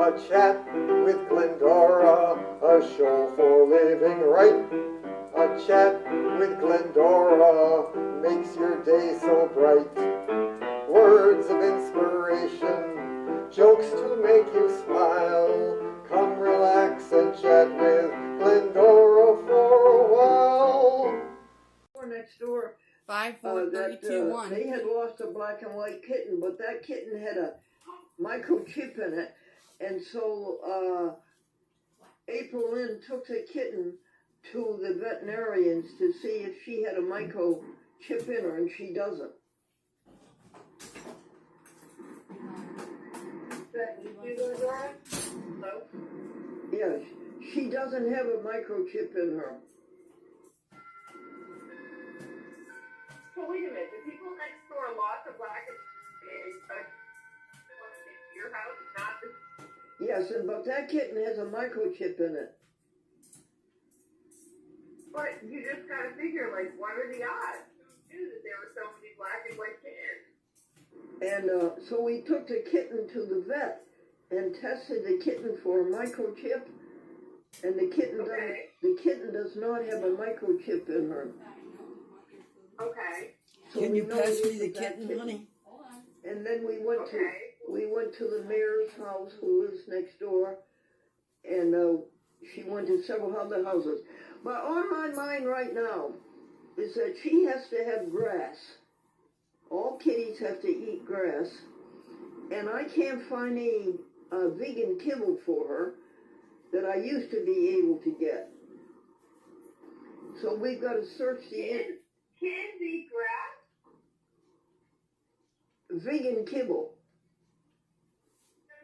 A chat with Glendora, a show for living right. A chat with Glendora makes your day so bright. Words of inspiration, jokes to make you smile. Come relax and chat with Glendora for a while. Next door, 54321. They had lost a black and white kitten, but that kitten had a microchip in it, and so April Lynn took the kitten to the veterinarians to see if she had a microchip in her, and she doesn't. No. Yeah, she doesn't have a microchip in her. So wait a minute, the people next door lost a black and your house, not the... Yes, but that kitten has a microchip in it. But you just gotta figure, like, what are the odds? Who knew that there were so many black and white kittens? And so we took the kitten to the vet and tested the kitten for a microchip, and the kitten does not have a microchip in her. Okay. So Can you know pass it me was the that kitten, honey? And then we went to the mayor's house, who lives next door, and she went to several other houses. But on my mind right now is that she has to have grass. All kitties have to eat grass, and I can't find any vegan kibble for her that I used to be able to get. So we've got to search the Kittens eat grass? vegan kibble.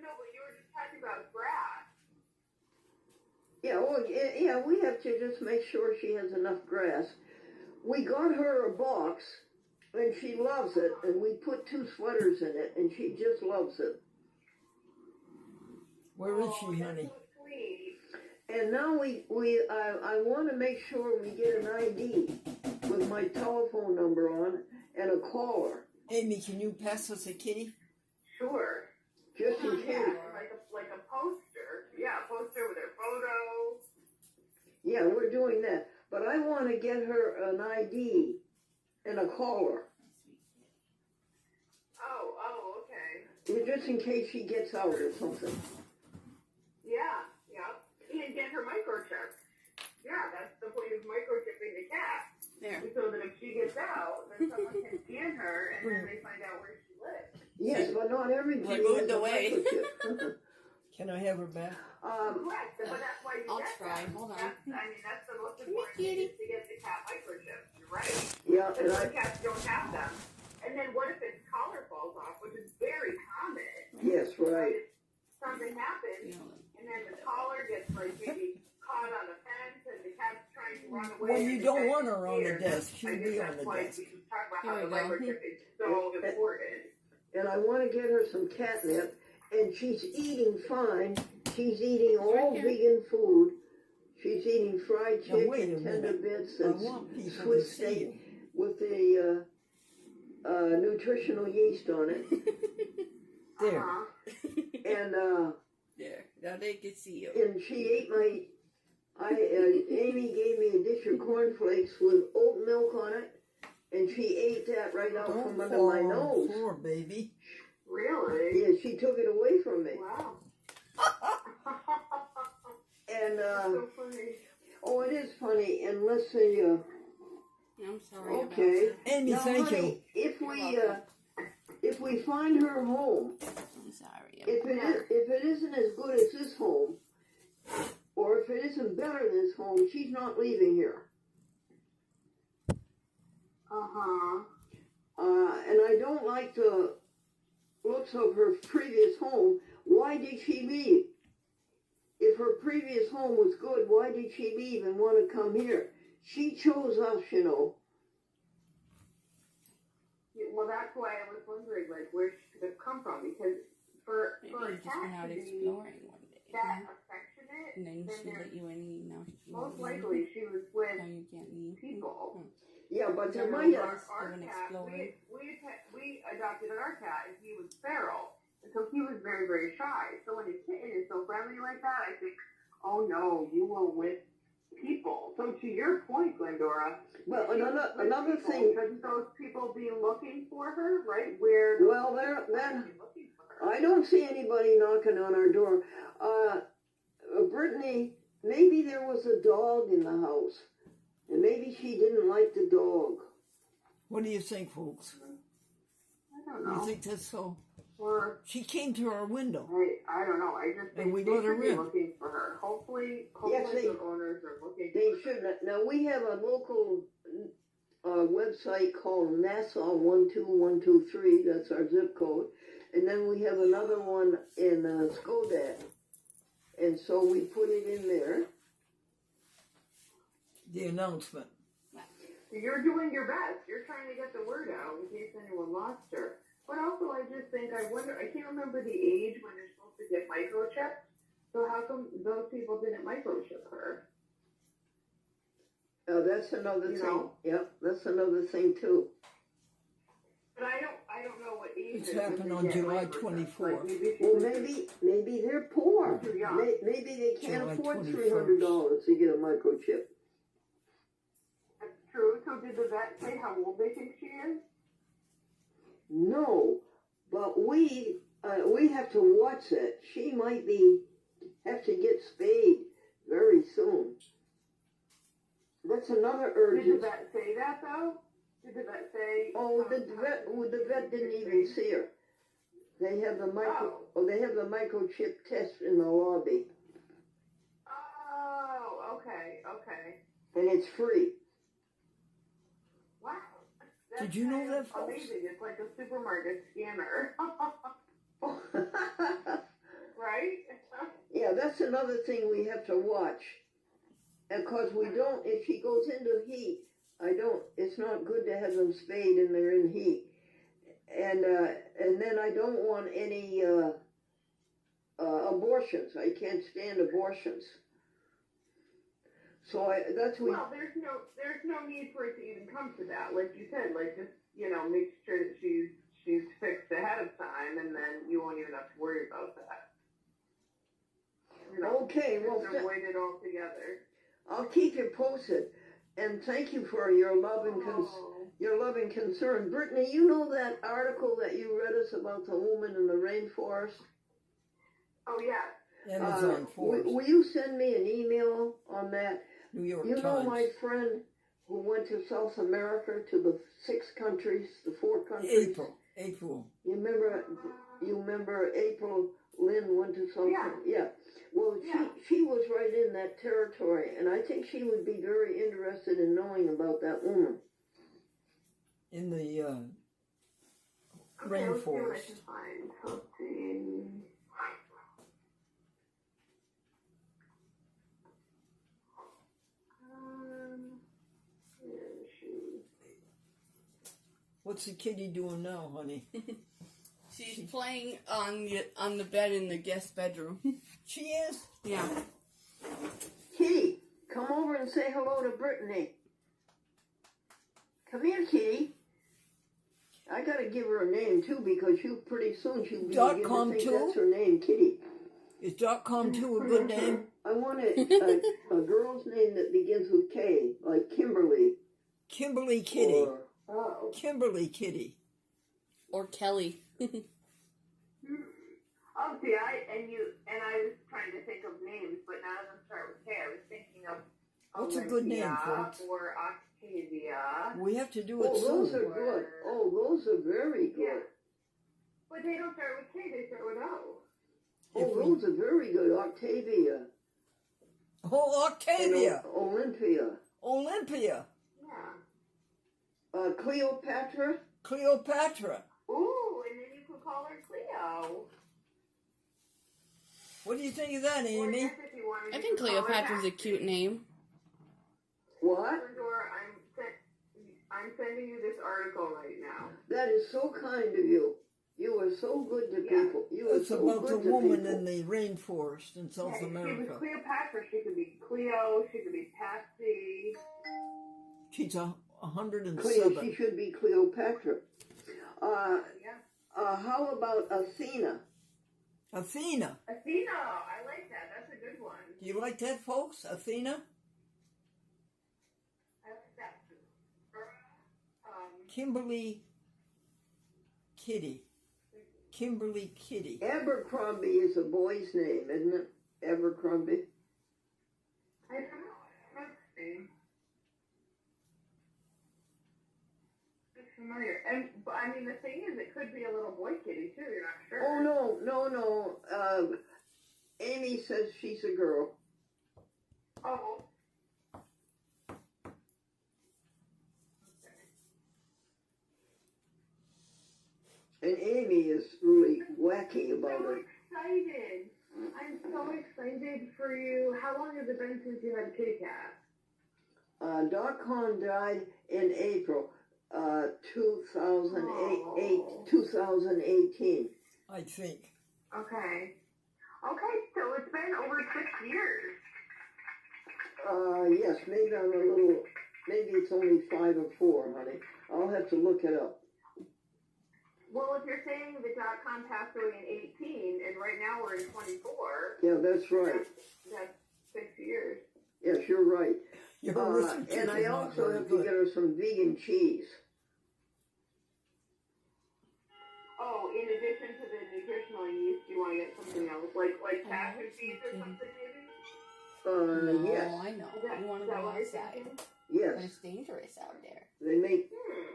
No, but you were just talking about grass. Yeah, well, yeah, we have to just make sure she has enough grass. We got her a box, and she loves it, and we put 2 sweaters in it, and she just loves it. Where is she, honey? So sweet. And now I want to make sure we get an ID with my telephone number on and a caller, Amy, can you pass us a kitty? Sure. just in Yeah, case. like a poster. Yeah, a poster with her photo. Yeah, we're doing that. But I want to get her an ID and a caller, Oh, okay. just in case she gets out or something. Yeah. And get her microchip. Yeah, that's the point of microchipping the cat. There. So that if she gets out, then someone can scan her and then they find out where she lives. Yes, but not everybody She moved has a away. microchip. Can I have her back? Correct, but that's why you I'll get try. that. Hold on. That's the most Come here, important thing kitty. is to get the cat microchip. You're right. Yeah, But and some cats don't have them. And then what if its collar falls off, which is very common? yes, right. Something happens, and then the collar gets like maybe caught on a fence, and the cat's trying to run away. Well, you and the don't cat want her on the disappears. desk. She'll I guess be on that's the why desk. we should talk about how Here the we go. microchip is so important. And I want to get her some catnip, and she's eating fine. She's eating all Right here. vegan food. She's eating fried Now, wait a chicken, tender minute. bits, I and want people to Swiss see steak you. with the nutritional yeast on it. There. Uh-huh. And There. Now they can see you. and she ate Amy gave me a dish of cornflakes with oat milk on it, and she ate that right out Don't from under fall my on the nose. floor, baby. Really? Yeah, she took it away from me. Wow. And So funny. oh, it is funny. And let's see. I'm sorry Okay. about Amy, Now, thank honey, you. if we find her home, that. I'm sorry. if it isn't as good as this home, or if it isn't better than this home, she's not leaving here. Uh-huh. And I don't like the looks of her previous home. Why did she leave? If her previous home was good, why did she leave and want to come here? She chose us, you know. Yeah, well, that's why I was wondering, like, where she could have come from, because for Maybe a you just cat went out to be exploring one day. that affectionate, And then then she there- let you in and now she most won't likely she was with Now you can't leave. people. Yeah, but there Remember might when have. Go and cat, explore. we adopted our cat, and he was feral. And so he was very, very shy. So when his kitten is so friendly like that, I think, oh no, you were with people. So to your point, Glendora, Well, she was with another people. thing. Shouldn't those people be looking for her, right? Where those Well, people then should be looking for her. I don't see anybody knocking on our door. Brittany, maybe there was a dog in the house, and maybe she didn't like the dog. What do you think, folks? I don't You know. think that's so? Or She came to our window. I don't know. I just think And we they let her should be in. looking for her. Hopefully Yes, they- the owners are looking They for her. should. Now we have a local website called Nassau 12123. That's our zip code, and then we have another one in Skodat, and so we put it in there. The announcement. You're doing your best. You're trying to get the word out in case anyone lost her. But also, I just think, I wonder, I can't remember the age when they're supposed to get microchipped. So how come those people didn't microchip her? That's another You thing. know? Yep, that's another thing too. But I don't know what age It's it is when happened they on get July microchipped. 24th. Like, maybe she Well, was maybe they're poor. too young. Maybe they can't July afford 21st. $300 to get a microchip. That's true. So did the vet say how old they think she is? No, but we have to watch that. She might have to get spayed very soon. That's another Did the urgent. vet say that though? Did the vet say? Oh, the vet didn't even see her. They have the they have the microchip test in the lobby, Oh, okay, and it's free. wow. Did you know kind that, of folks? amazing. It's like a supermarket scanner, right? Yeah, that's another thing we have to watch. And cause we don't, if she goes into heat, it's not good to have them spayed and they're in heat. And then I don't want any, abortions. I can't stand abortions. So that's we, Well, there's no need for it to even come to that. Like you said, like just make sure that she's fixed ahead of time, and then you won't even have to worry about that. Okay, well, just avoid it altogether. I'll keep you posted. And thank you for your love and concern. Brittany, you know that article that you read us about the woman in the rainforest? Oh yeah. Amazon Forest. Will you send me an email on that? New York You know Times. my friend who went to South America to the 6 countries, the 4 countries? April. You remember April Lynn went to South America? Yeah. Well, she was right in that territory, and I think she would be very interested in knowing about that woman. In the Okay, let's see what I rainforest. can find. Let's see. Where is she? What's the kitty doing now, honey? She's playing on the bed in the guest bedroom. She is? Yeah. Kitty, come over and say hello to Brittany. Come here, Kitty. I gotta give her a name too because pretty soon she'll be .com beginning to think too? that's her name, Kitty. Is .com too a good name? I want a girl's name that begins with K, like Kimberly. Kimberly Kitty. Or, Kimberly Kitty. Or Kelly. Oh, see, I was trying to think of names, but none of them start with K. I was thinking of What's a good name, Olympia folks? or Octavia. We have to do it those soon. are good. Oh, those are very good. Yeah. But they don't start with K, they start with O. Oh, those are very good. Octavia. Oh, Octavia. And Olympia. Olympia. Yeah. Cleopatra. Cleopatra. Ooh, and then you could call her Cleo. What do you think of that, Or Amy? yes, if you wanted, I you think could call her Cleopatra's a Patsy. cute name. What? Or I'm sending you this article right now. That is so kind of you. You are so good to Yeah. people. You are It's so about good the to woman people. in the rainforest in South Yeah, She America. was Cleopatra. She could be Cleo. She could be Patsy. She's 107. She should be Cleopatra. Yeah. How about Athena? Athena. Athena, I like that. That's a good one. Do you like that, folks? Athena? I like that. Kimberly Kitty. Kimberly Kitty. Abercrombie is a boy's name, isn't it? Abercrombie. I don't know. Let's see. It's familiar. And, but, I mean, the thing is, it could be a little boy kitty, too. You're not sure. Oh, no. Amy says she's a girl. Oh. And Amy is really wacky about So it. excited. I'm so excited for you. How long has it been since you had a kitty cat? Doc Hahn died in April 2008, 2018. I think. Okay. Okay, so it's been over 6 years. Yes, maybe I'm maybe it's only 5 or 4, honey. I'll have to look it up. Well, if you're saying that Doc Hahn passed away in 18, and right now we're in 24, Yeah, that's right. that's 6 years. Yes, you're right. Your arithmetic And I is not also very have to good. get her some vegan cheese. Oh, in addition to the nutritional yeast, you want to get something else, like cashew seeds or something, maybe? No, Yes, I know. Is that, You want is to that go what you're outside. thinking? But yes. it's dangerous out there. They make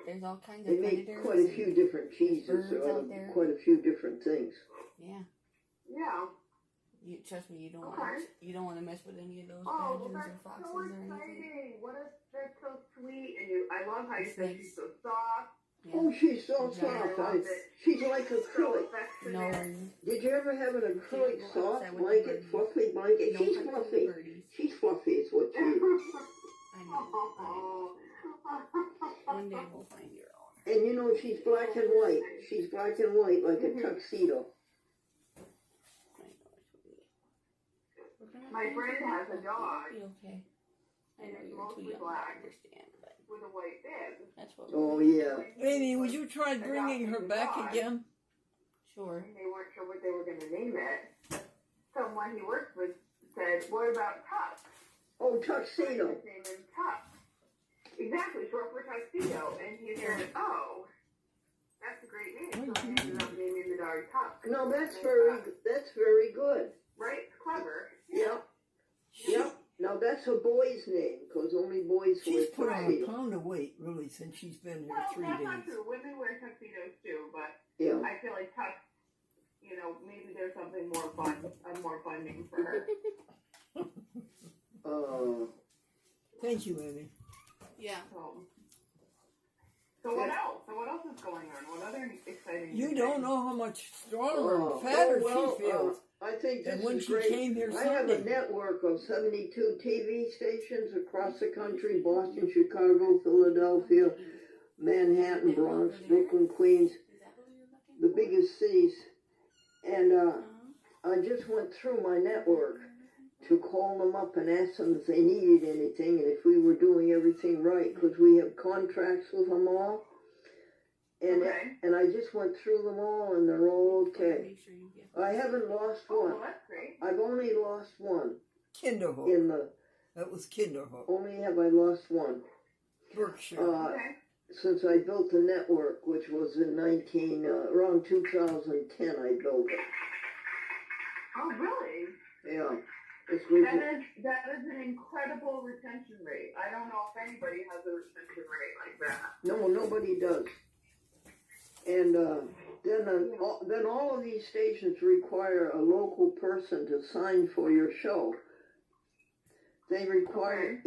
There's all kinds they of make predators. quite a few different cheeses. birds There are out there. quite a few different things. Yeah. Yeah. You trust me. You don't Okay. want. You don't want to mess with any of those Oh, badgers that's or foxes so or anything. exciting. That's so sweet. And I love how you said Snakes. she's so soft, Yeah. Oh, she's so Yeah. soft. She's like so acrylic. No. affectionate. Did you ever have an acrylic go soft outside with the blanket, birdies. fluffy blanket? No She's touching the fluffy. birdies. She's fluffy is what she is. I know. One day we'll find your own. And you know, she's black and white. She's black and white like a tuxedo. I know. We're gonna My find friend you. has a dog. It'll be okay. I know It's you're mostly too young black. to understand, but With a white bib. that's what. Oh, yeah. Amy, would you try bringing her back again? Sure. And they weren't sure what they were going to name it. Someone he works with said, "What about Tux?" Oh, tuxedo. His name is Tux. Exactly, short for tuxedo. And he said, "Oh, that's a great name." So he ended up naming the dog Tux. No, that's very good. Right? It's clever. Yep. Yep. Now that's a boy's name, because only boys wear She's put on a tuxedo. pound of weight, really, since she's been here Well, 3 that's not days. true. Women wear tuxedos too, but Yeah. I feel like Tux, maybe there's something more fun, a more fun name for her. Thank you, Amy. Yeah. So what else? So what else is going on? What other exciting? You things? don't know how much stronger and fatter she feels. I think this And when is she great. came here I have a Sunday. network of 72 TV stations across the country: Boston, Chicago, Philadelphia, Manhattan, Bronx, Brooklyn, Queens, Is that what you're looking the for? biggest cities. And Uh-huh. I just went through my network to call them up and ask them if they needed anything and if we were doing everything right, because we have contracts with them all. And Okay. and I just went through them all, and they're all okay. Make sure you get I haven't lost Oh, one. well, that's great. I've only lost one. Kinderhook. In the That was Kinderhook. only have I lost one Berkshire. Okay. since I built the network, which was in around 2010. I built it. Oh, really? Yeah, it's was, That is an incredible retention rate. I don't know if anybody has a retention rate like that. no, nobody does. And then all of these stations require a local person to sign for your show. They require,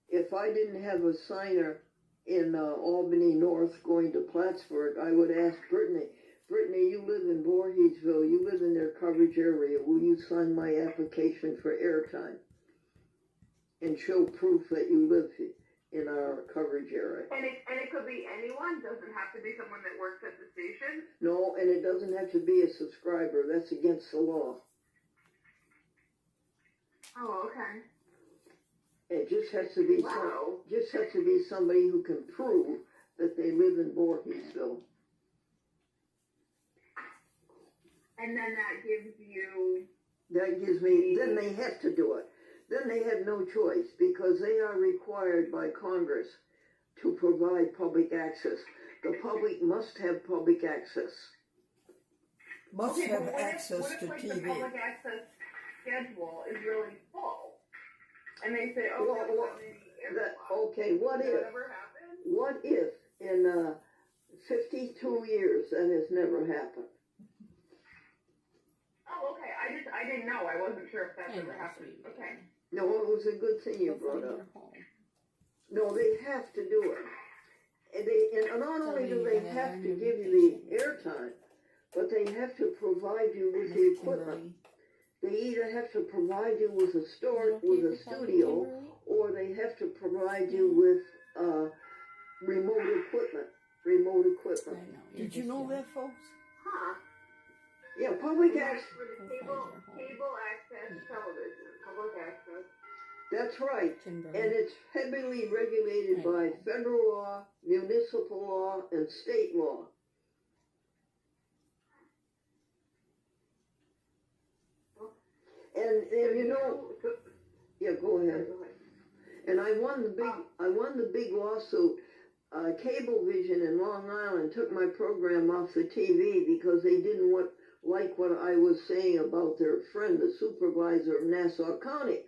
if I didn't have a signer in Albany North going to Plattsburgh, I would ask Brittany, you live in Voorheesville, you live in their coverage area, will you sign my application for airtime? And show proof that you live in our coverage area. And it could be anyone. Doesn't have to be someone that works at the station. No, and it doesn't have to be a subscriber. That's against the law. Oh, okay. It just has to be somebody who can prove that they live in Voorheesville. And then that gives you. That gives me, then they have to do it. Then they have no choice because they are required by Congress to provide public access. The public must have public access. Must Okay, have but what access if, to what if, like, TV. the public access schedule is really full, and they say, "Oh, Well, there's so many airplanes." Okay, what Does if? that ever happen? What if in 52 years that has never happened? Oh, okay. I didn't know. I wasn't sure if that's I ever know, happened. sweetie. Okay. No, it was a good thing you Go brought find up. your home. No, they have to do it. And not only do Tell me they you're gonna have learn to your give you the airtime, but they have to provide you with the Miss equipment. Kimberly. They either have to provide you with a store, Is it okay with a if I call you studio, Kimberly? or they have to provide you with remote equipment. Remote I equipment. know. Did you know that, folks? Huh. Yeah, public And that's access. for the We'll cable find your home. cable access television, public access. That's right. Kimberly. And it's heavily regulated by federal law, municipal law, and state law. And you know, yeah, go ahead. And I won the big lawsuit. Cablevision in Long Island took my program off the TV because they didn't like what I was saying about their friend, the supervisor of Nassau County.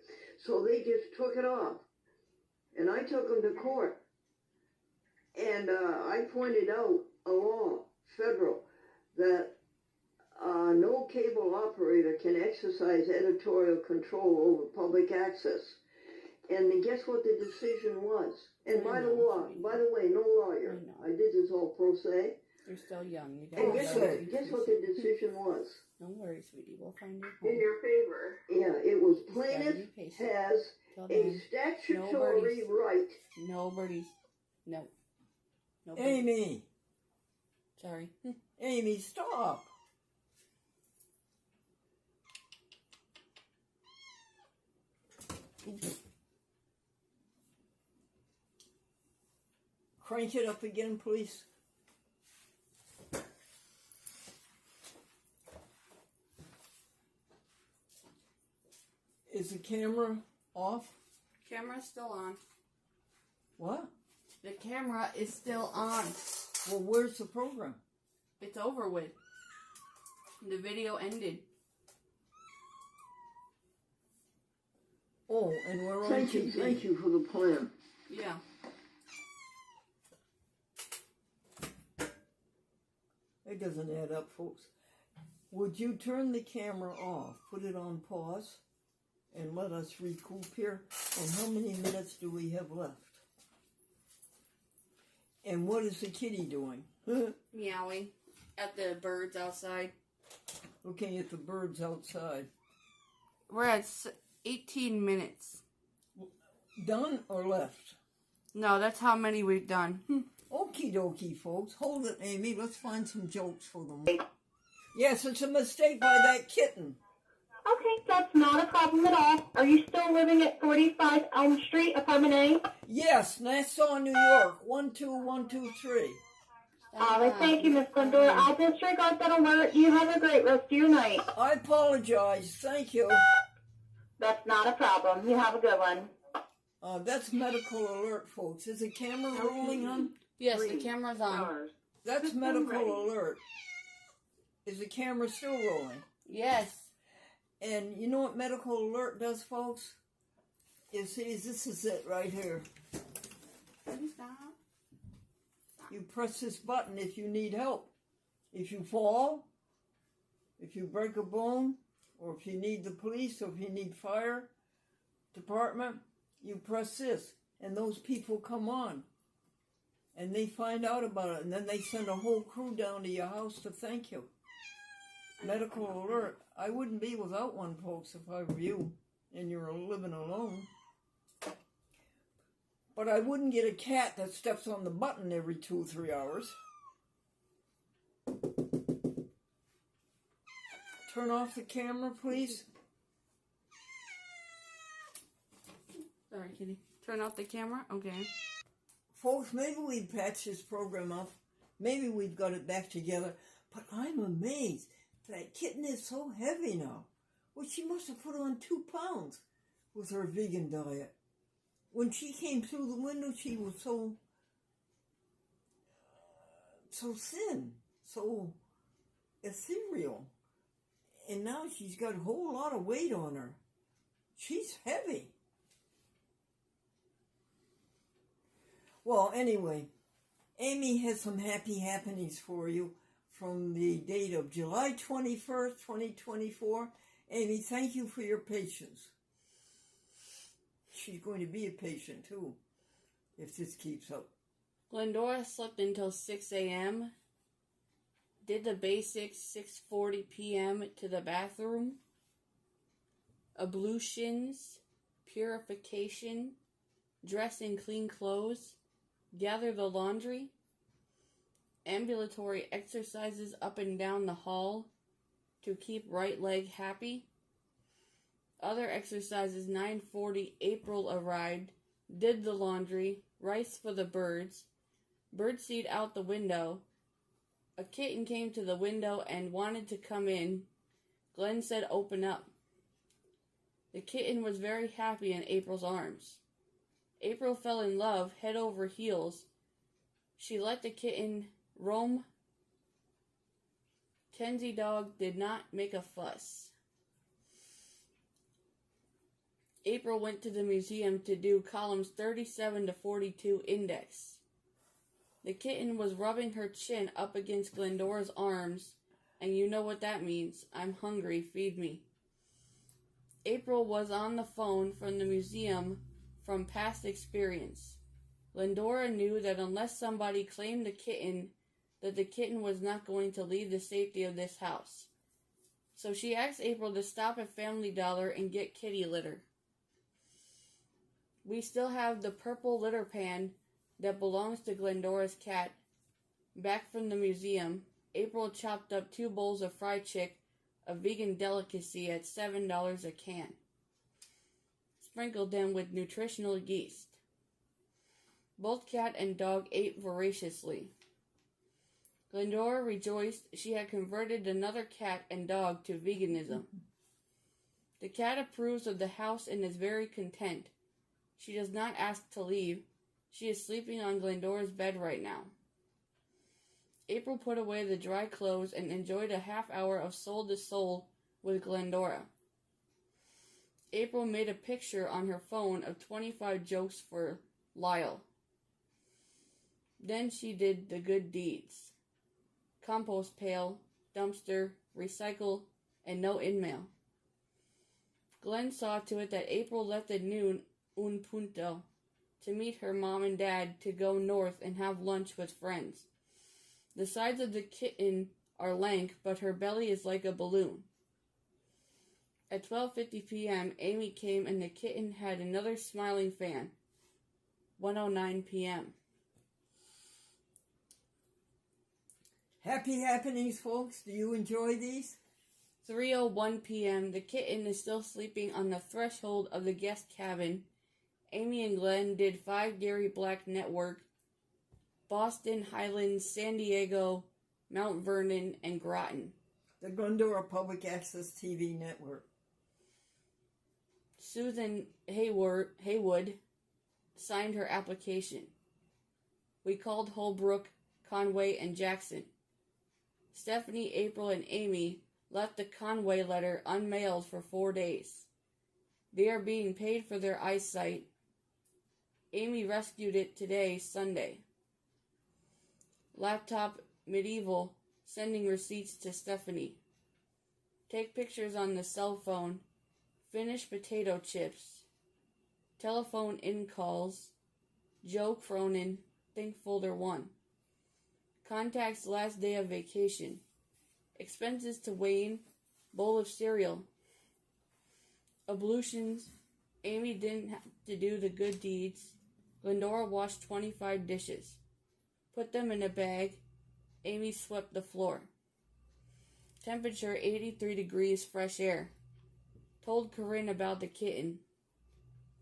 So they just took it off. And I took them to court. And I pointed out a law, federal, that no cable operator can exercise editorial control over public access. And guess what the decision was? And by the way, no lawyer. I know. I did this all pro se. You're still young. You And gotta guess what the decision was? Don't worry, sweetie. We'll find your In home. your favor. Yeah, it was Just gotta plaintiff be patient. has Till a then, statutory nobody's- right. nobody's. No. Nobody. Amy, Sorry. Amy, stop. Crank it up again, please. Is the camera off? Camera's still on. What? The camera is still on. Well, where's the program? It's over with. The video ended. Oh, and we're on Thank you, TV. thank you for the plan. Yeah. It doesn't add up, folks. Would you turn the camera off, put it on pause, and let us recoup here? And how many minutes do we have left? And what is the kitty doing? Meowing at the birds outside. Looking at the birds outside. We're at 18 minutes. Done or left? No, that's how many we've done. Okie dokie, folks. Hold it, Amy. Let's find some jokes for them. Yes, it's a mistake by that kitten. Okay, that's not a problem at all. Are you still living at 45 Elm Street, apartment A? Yes, Nassau, New York. 12123. All right, thank you, Miss Glendora. I'll disregard that alert. You have a great rest of your night. I apologize. Thank you. That's not a problem. You have a good one. That's medical alert, folks. Is the camera rolling on? Yes, the camera's on. That's medical alert. Is the camera still rolling? Yes. And you know what medical alert does, folks? You see, this is it right here. Stop. You press this button if you need help. If you fall, if you break a bone, or if you need the police, or if you need fire department, you press this, and those people come on. And they find out about it, and then they send a whole crew down to your house to thank you. Medical alert. I wouldn't be without one, folks, if I were you, and you're living alone. But I wouldn't get a cat that steps on the button every 2 or 3 hours. Turn off the camera, please. Sorry, kitty. Turn off the camera? Okay. Folks, maybe we patched this program up. Maybe we've got it back together. But I'm amazed that kitten is so heavy now. Well, she must have put on 2 pounds with her vegan diet. When she came through the window, she was so thin, so ethereal. And now she's got a whole lot of weight on her. She's heavy. Well, anyway, Amy has some happy happenings for you from the date of July 21st, 2024. Amy, thank you for your patience. She's going to be a patient, too, if this keeps up. Glendora slept until 6 a.m., did the basics 6:40 p.m. to the bathroom, ablutions, purification, dress in clean clothes, gather the laundry, ambulatory exercises up and down the hall to keep right leg happy. Other exercises 9:40 April arrived, did the laundry, rice for the birds, birdseed out the window. A kitten came to the window and wanted to come in. Glenn said open up. The kitten was very happy in April's arms. April fell in love head over heels. She let the kitten roam. Kenzie dog did not make a fuss. April went to the museum to do columns 37 to 42 index. The kitten was rubbing her chin up against Glendora's arms, and you know what that means. I'm hungry, feed me. April was on the phone from the museum from past experience. Glendora knew that unless somebody claimed the kitten, that the kitten was not going to leave the safety of this house. So she asked April to stop at Family Dollar and get kitty litter. We still have the purple litter pan that belongs to Glendora's cat. Back from the museum, April chopped up 2 bowls of fried chick, a vegan delicacy at $7 a can. Sprinkled them with nutritional yeast. Both cat and dog ate voraciously. Glendora rejoiced she had converted another cat and dog to veganism. The cat approves of the house and is very content. She does not ask to leave. She is sleeping on Glendora's bed right now. April put away the dry clothes and enjoyed a half hour of soul to soul with Glendora. April made a picture on her phone of 25 jokes for Lyle. Then she did the good deeds. Compost pail, dumpster, recycle, and no in-mail. Glenn saw to it that April left at noon un punto to meet her mom and dad to go north and have lunch with friends. The sides of the kitten are lank, but her belly is like a balloon. At 12:50 p.m., Amy came and the kitten had another smiling fan. 1:09 p.m. Happy happenings, folks. Do you enjoy these? 3:01 p.m. The kitten is still sleeping on the threshold of the guest cabin. Amy and Glenn did 5 Gary Black Network, Boston, Highlands, San Diego, Mount Vernon, and Groton. The Glendora Public Access TV Network. Susan Haywood signed her application. We called Holbrook, Conway, and Jackson. Stephanie, April, and Amy left the Conway letter unmailed for 4 days. They are being paid for their eyesight. Amy rescued it today, Sunday. Laptop Medieval sending receipts to Stephanie. Take pictures on the cell phone. Finish potato chips. Telephone in calls. Joe Cronin, think folder 1. Contacts last day of vacation. Expenses to Wayne, bowl of cereal. Ablutions. Amy didn't have to do the good deeds. Glendora washed 25 dishes. Put them in a bag. Amy swept the floor. Temperature 83 degrees, fresh air. Told Corinne about the kitten.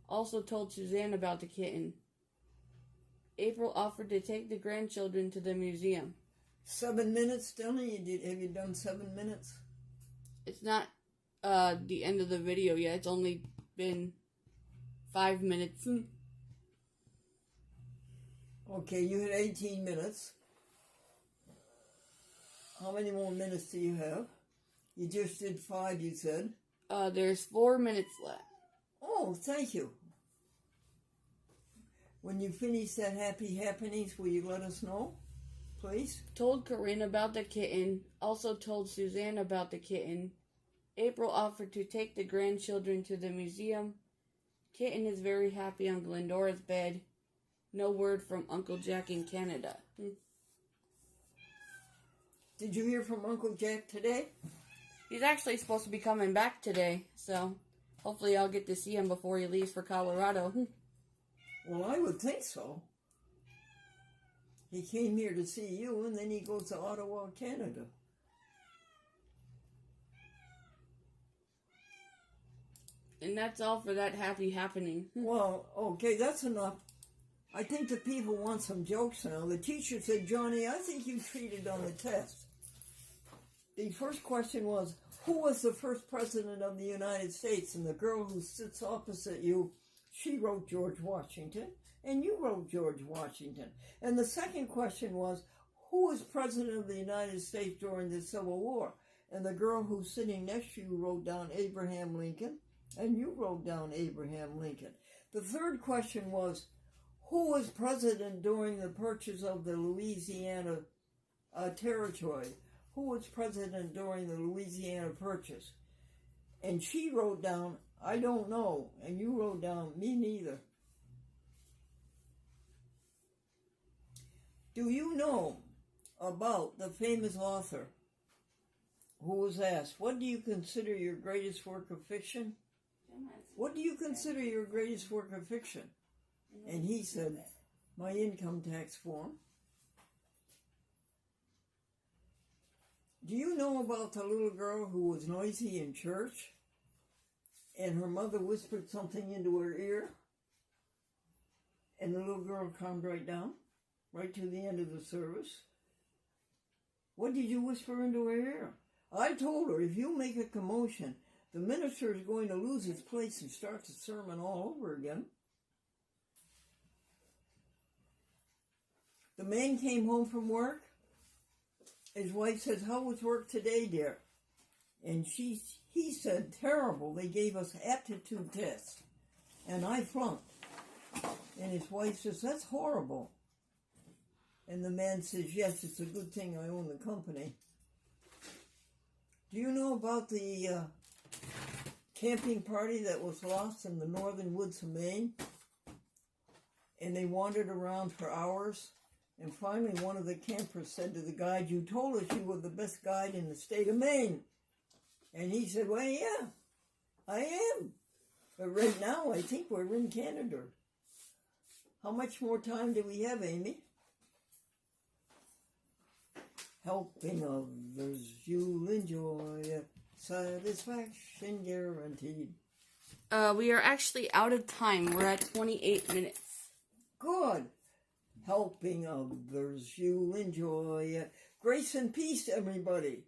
Also told Suzanne about the kitten. April offered to take the grandchildren to the museum. 7 minutes, Stelly? Have you done 7 minutes? It's not the end of the video yet. It's only been 5 minutes. Okay, you had 18 minutes. How many more minutes do you have? You just did 5, you said. There's 4 minutes left. Oh, thank you. When you finish that happy happenings, will you let us know, please? Told Corinne about the kitten. Also told Suzanne about the kitten. April offered to take the grandchildren to the museum. Kitten is very happy on Glendora's bed. No word from Uncle Jack in Canada. Did you hear from Uncle Jack today? He's actually supposed to be coming back today, so hopefully I'll get to see him before he leaves for Colorado. Well, I would think so. He came here to see you, and then he goes to Ottawa, Canada. And that's all for that happy happening. Well, okay, that's enough. I think the people want some jokes now. The teacher said, Johnny, I think you cheated on the test. The first question was, who was the first president of the United States? And the girl who sits opposite you, she wrote George Washington, and you wrote George Washington. And the second question was, who was president of the United States during the Civil War? And the girl who's sitting next to you wrote down Abraham Lincoln, and you wrote down Abraham Lincoln. The third question was, who was president during the purchase of the Louisiana Territory? Who was president during the Louisiana Purchase? And she wrote down, I don't know. And you wrote down, me neither. Do you know about the famous author who was asked, what do you consider your greatest work of fiction? What do you consider your greatest work of fiction? And he said, my income tax form. Do you know about the little girl who was noisy in church and her mother whispered something into her ear and the little girl calmed right down, right to the end of the service? What did you whisper into her ear? I told her, if you make a commotion, the minister is going to lose his place and start the sermon all over again. The man came home from work. His wife says, how was work today, dear? And he said, terrible. They gave us aptitude tests, and I flunked. And his wife says, that's horrible. And the man says, yes, it's a good thing I own the company. Do you know about the camping party that was lost in the northern woods of Maine? And they wandered around for hours. And finally, one of the campers said to the guide, you told us you were the best guide in the state of Maine. And he said, well, yeah, I am. But right now, I think we're in Canada. How much more time do we have, Amy? Helping others, you'll enjoy it. Satisfaction guaranteed. We are actually out of time. We're at 28 minutes. Good. Helping others, you'll enjoy it. Grace and peace, everybody.